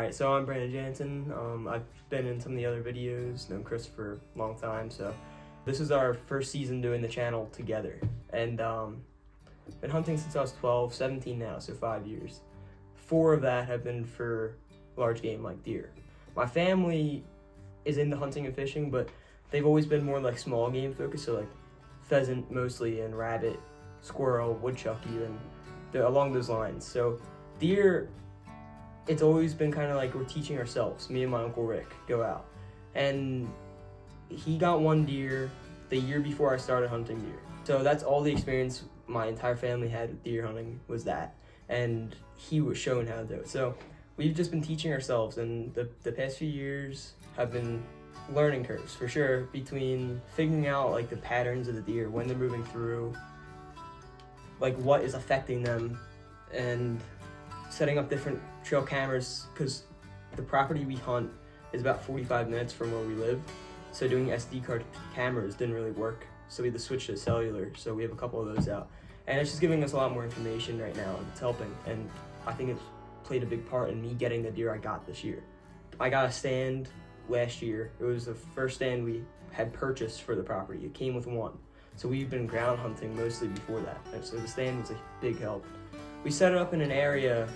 Alright, so I'm Brandon Jansen. I've been in some of the other videos, known Chris for a long time, so this is our first season doing the channel together. And been hunting since I was 12, 17 now, so 5 years. 4 of that have been for large game like deer. My family is into hunting and fishing, but they've always been more like small game focused, so like pheasant mostly, and rabbit, squirrel, woodchuck even, along those lines. So deer, it's always been kind of like we're teaching ourselves. Me and my Uncle Rick go out, and he got 1 deer the year before I started hunting deer. So that's all the experience my entire family had with deer hunting, was that, and he was showing how to do it. So we've just been teaching ourselves, and the past few years have been learning curves for sure, between figuring out like the patterns of the deer, when they're moving through, like what is affecting them, and setting up different trail cameras, because the property we hunt is about 45 minutes from where we live, so doing SD card cameras didn't really work, so we had to switch to cellular. So we have a couple of those out, and it's just giving us a lot more information right now, and it's helping, and I think it's played a big part in me getting the deer I got this year. I got a stand last year. It was the first stand we had purchased for the property. It came with 1, so we've been ground hunting mostly before that, and so the stand was a big help. We set it up in an area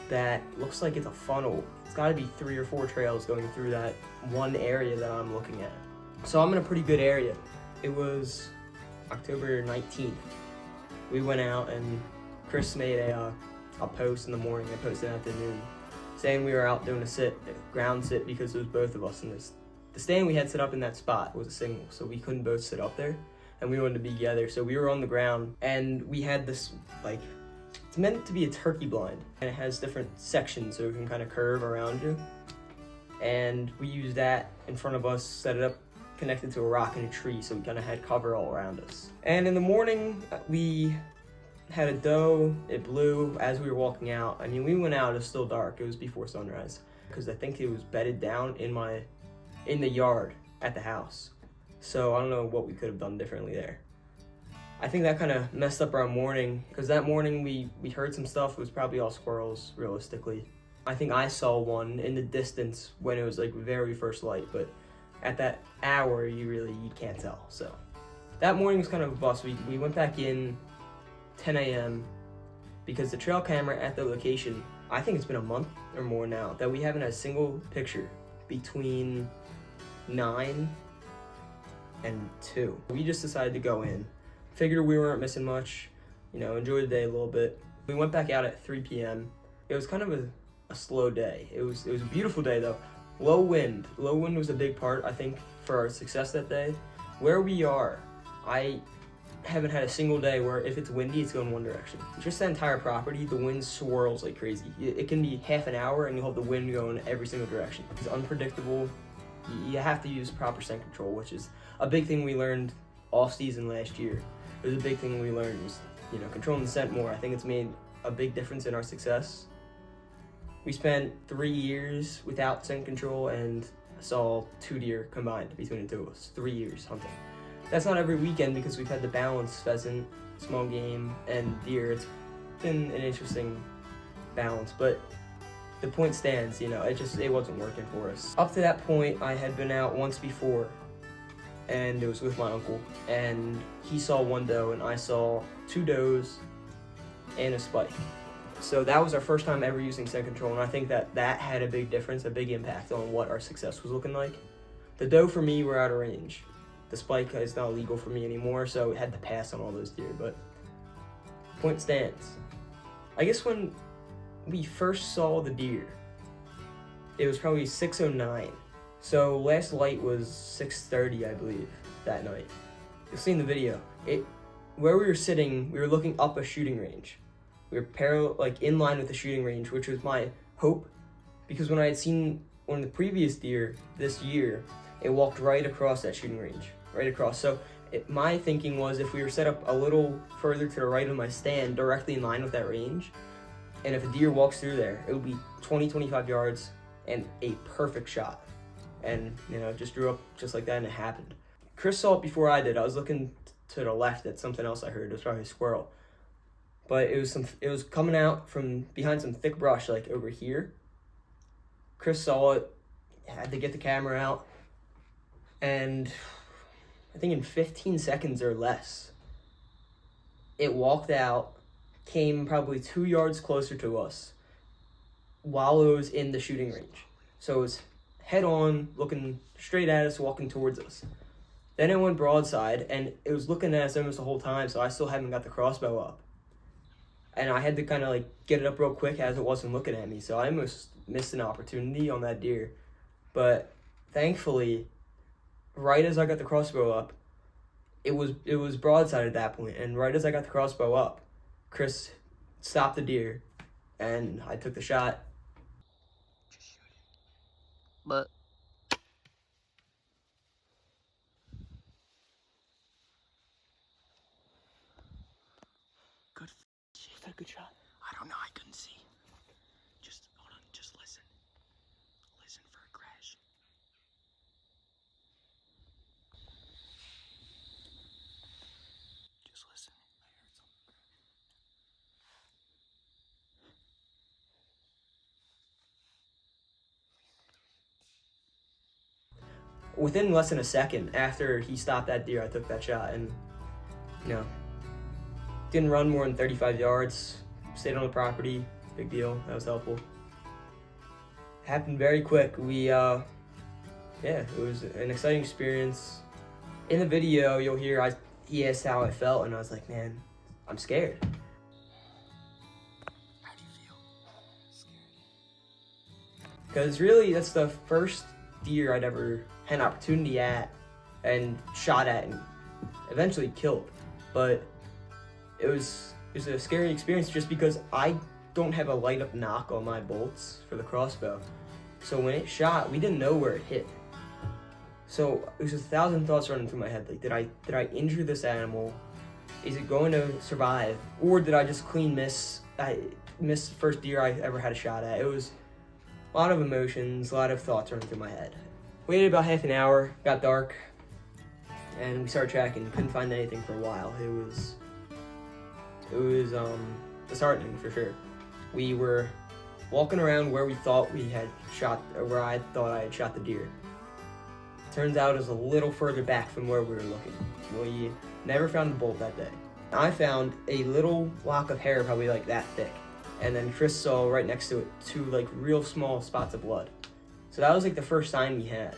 that looks like it's a funnel. It's got to be 3 or 4 trails going through that one area that I'm looking at. So I'm in a pretty good area. It was October 19th. We went out, and Chris made a post in the morning. I posted in the afternoon, saying we were out doing a ground sit, because it was both of us in this. The stand we had set up in that spot was a single, so we couldn't both sit up there, and we wanted to be together. So we were on the ground, and we had this like, it's meant to be a turkey blind, and it has different sections so it can kind of curve around you. And we used that in front of us, set it up, connected to a rock and a tree, so we kind of had cover all around us. And in the morning, we had a doe. It blew as we were walking out. I mean, we went out, it was still dark. It was before sunrise, because I think it was bedded down in the yard at the house. So I don't know what we could have done differently there. I think that kind of messed up our morning, because that morning we heard some stuff. It was probably all squirrels, realistically. I think I saw one in the distance when it was like very first light, but at that hour you can't tell. So that morning was kind of a bust. We went back in 10 a.m. because the trail camera at the location, I think it's been a month or more now that we haven't had a single picture between 9 and 2. We just decided to go in. Figured we weren't missing much, enjoy the day a little bit. We went back out at 3 p.m. It was kind of a slow day. It was a beautiful day though. Low wind was a big part, I think, for our success that day. Where we are, I haven't had a single day where if it's windy, it's going one direction. Just the entire property, the wind swirls like crazy. It can be half an hour and you'll have the wind going every single direction. It's unpredictable. You have to use proper scent control, which is a big thing we learned off season last year. It was a big thing we learned, was controlling the scent more. I think it's made a big difference in our success. We spent 3 years without scent control and saw 2 deer combined between the 2 of us. 3 years hunting. That's not every weekend, because we've had to balance pheasant, small game, and deer. It's been an interesting balance, but the point stands, it wasn't working for us. Up to that point, I had been out once before, and it was with my uncle, and he saw 1 doe, and I saw 2 does and a spike. So that was our first time ever using scent control, and I think that had a big difference, a big impact on what our success was looking like. The doe, for me, were out of range. The spike is not legal for me anymore, so it had to pass on all those deer, but point stands. I guess when we first saw the deer, it was probably 6:09. So last light was 6:30, I believe, that night. You'll see in the video. Where we were sitting, we were looking up a shooting range. We were in line with the shooting range, which was my hope, because when I had seen one of the previous deer this year, it walked right across that shooting range, right across. So my thinking was, if we were set up a little further to the right of my stand, directly in line with that range, and if a deer walks through there, it would be 20, 25 yards and a perfect shot. And just drew up just like that, and it happened. Chris saw it before I did. I was looking to the left at something else I heard. It was probably a squirrel, but it was coming out from behind some thick brush, like over here, Chris saw it, had to get the camera out, and I think in 15 seconds or less, it walked out, came probably 2 yards closer to us while it was in the shooting range. So it was head on, looking straight at us, walking towards us. Then it went broadside, and it was looking at us almost the whole time, so I still haven't got the crossbow up. And I had to kind of like get it up real quick as it wasn't looking at me, so I almost missed an opportunity on that deer. But thankfully, right as I got the crossbow up, it was broadside at that point, and right as I got the crossbow up, Chris stopped the deer, and I took the shot. Just shoot it. But good. Was that a good shot? I don't know. I couldn't see. Just hold on. Just listen. Listen for a crash. Just listen. I heard something. Within less than a second after he stopped that deer, I took that shot, and didn't run more than 35 yards, stayed on the property, big deal, that was helpful. Happened very quick. It was an exciting experience. In the video, you'll hear he asked how I felt, and I was like, man, I'm scared. How do you feel? Scared. Because really, that's the first deer I'd ever had an opportunity at and shot at and eventually killed. But it was a scary experience just because I don't have a light up knock on my bolts for the crossbow. So when it shot, we didn't know where it hit. So it was 1,000 thoughts running through my head. Like, did I injure this animal? Is it going to survive? Or did I just clean miss? I missed the first deer I ever had a shot at. It was a lot of emotions, a lot of thoughts running through my head. Waited about half an hour, got dark, and we started tracking. Couldn't find anything for a while. It was disheartening for sure. We were walking around where we thought we had shot, or where I thought I had shot the deer. Turns out it was a little further back from where we were looking. We never found the bolt that day. I found a little lock of hair, probably like that thick, and then Chris saw right next to it 2 like real small spots of blood. So that was like the first sign we had.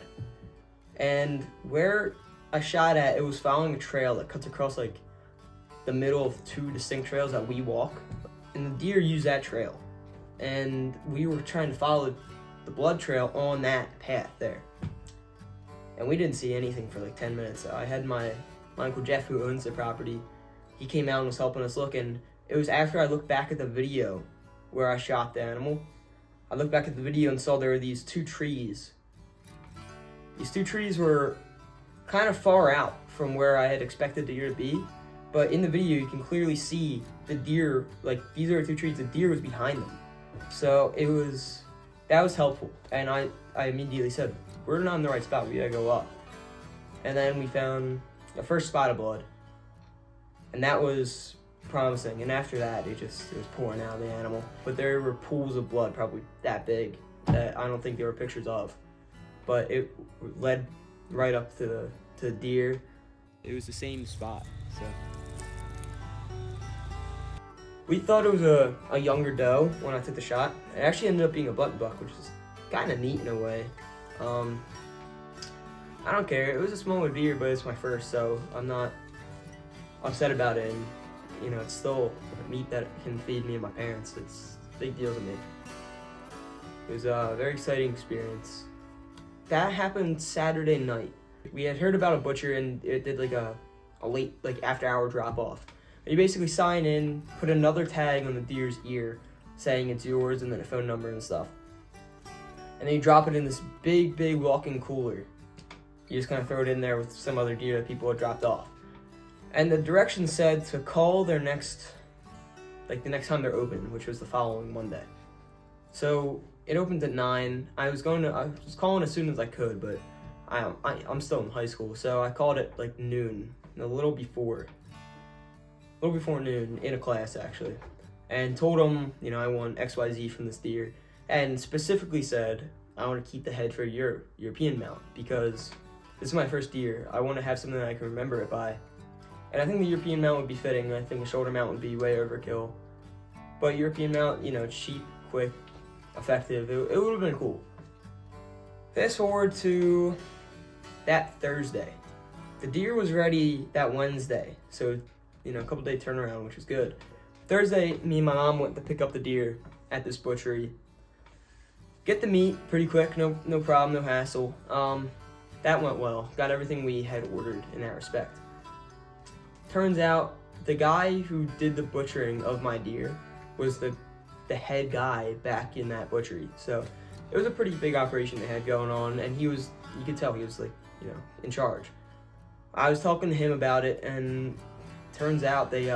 And where I shot at, it was following a trail that cuts across like the middle of 2 distinct trails that we walk. And the deer used that trail. And we were trying to follow the blood trail on that path there. And we didn't see anything for like 10 minutes. I had my Uncle Jeff, who owns the property, he came out and was helping us look. And it was after I looked back at the video where I shot the animal. I looked back at the video and saw there were these 2 trees. These 2 trees were kind of far out from where I had expected the deer to be, but in the video you can clearly see the deer, like these are 2 trees, the deer was behind them. So that was helpful, and I immediately said, we're not in the right spot, we gotta go up. And then we found the first spot of blood, and that was promising. And after that, it was pouring out of the animal. But there were pools of blood, probably that big, that I don't think there were pictures of. But it led right up to the deer. It was the same spot, so. We thought it was a younger doe when I took the shot. It actually ended up being a button buck, which is kind of neat in a way. I don't care. It was a smaller deer, but it's my first, so I'm not upset about it. And, it's still meat that can feed me and my parents. It's a big deal to me. It was a very exciting experience. That happened Saturday night. We had heard about a butcher, and it did like a late, like after hour drop off. You basically sign in, put another tag on the deer's ear saying it's yours, and then a phone number and stuff. And then you drop it in this big walk-in cooler. You just kind of throw it in there with some other deer that people had dropped off. And the directions said to call their the next time they're open, which was the following Monday. So it opened at 9. I was calling as soon as I could, but I'm still in high school, so I called it like noon, a little before noon, in a class actually, and told them, I want XYZ from this deer, and specifically said I want to keep the head for European mount because this is my first deer. I want to have something that I can remember it by. And I think the European mount would be fitting. I think a shoulder mount would be way overkill. But European mount, cheap, quick, effective. It would have been cool. Fast forward to that Thursday. The deer was ready that Wednesday. So, a couple day turnaround, which was good. Thursday, me and my mom went to pick up the deer at this butchery. Get the meat pretty quick, no problem, no hassle. That went well. Got everything we had ordered in that respect. Turns out the guy who did the butchering of my deer was the head guy back in that butchery. So it was a pretty big operation they had going on, and you could tell he was in charge. I was talking to him about it, and turns out they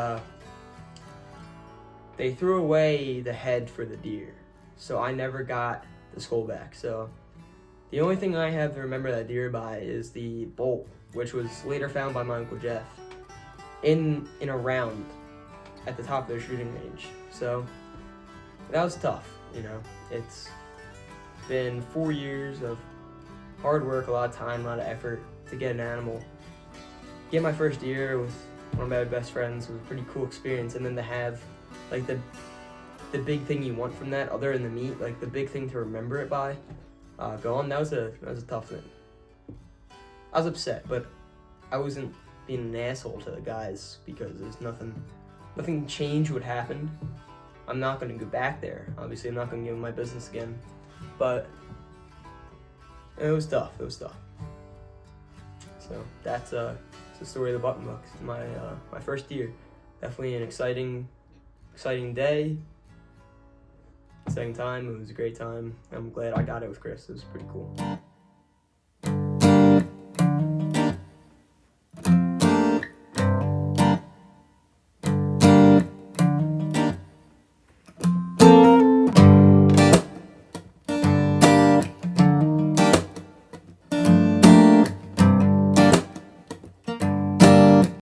threw away the head for the deer. So I never got the skull back. So the only thing I have to remember that deer by is the bolt, which was later found by my Uncle Jeff in a round at the top of their shooting range. So that was tough, It's been 4 years of hard work, a lot of time, a lot of effort to get an animal. Get my first deer with one of my best friends was a pretty cool experience, and then to have the big thing you want from that, other than the meat, the big thing to remember it by, gone. That was a tough thing. I was upset, but I wasn't being an asshole to the guys because there's nothing changed what happened. I'm not going to go back there. Obviously, I'm not going to give them my business again, but it was tough. So that's the story of the Button Bucks. My first deer. Definitely an exciting day. Exciting time. It was a great time. I'm glad I got it with Chris. It was pretty cool.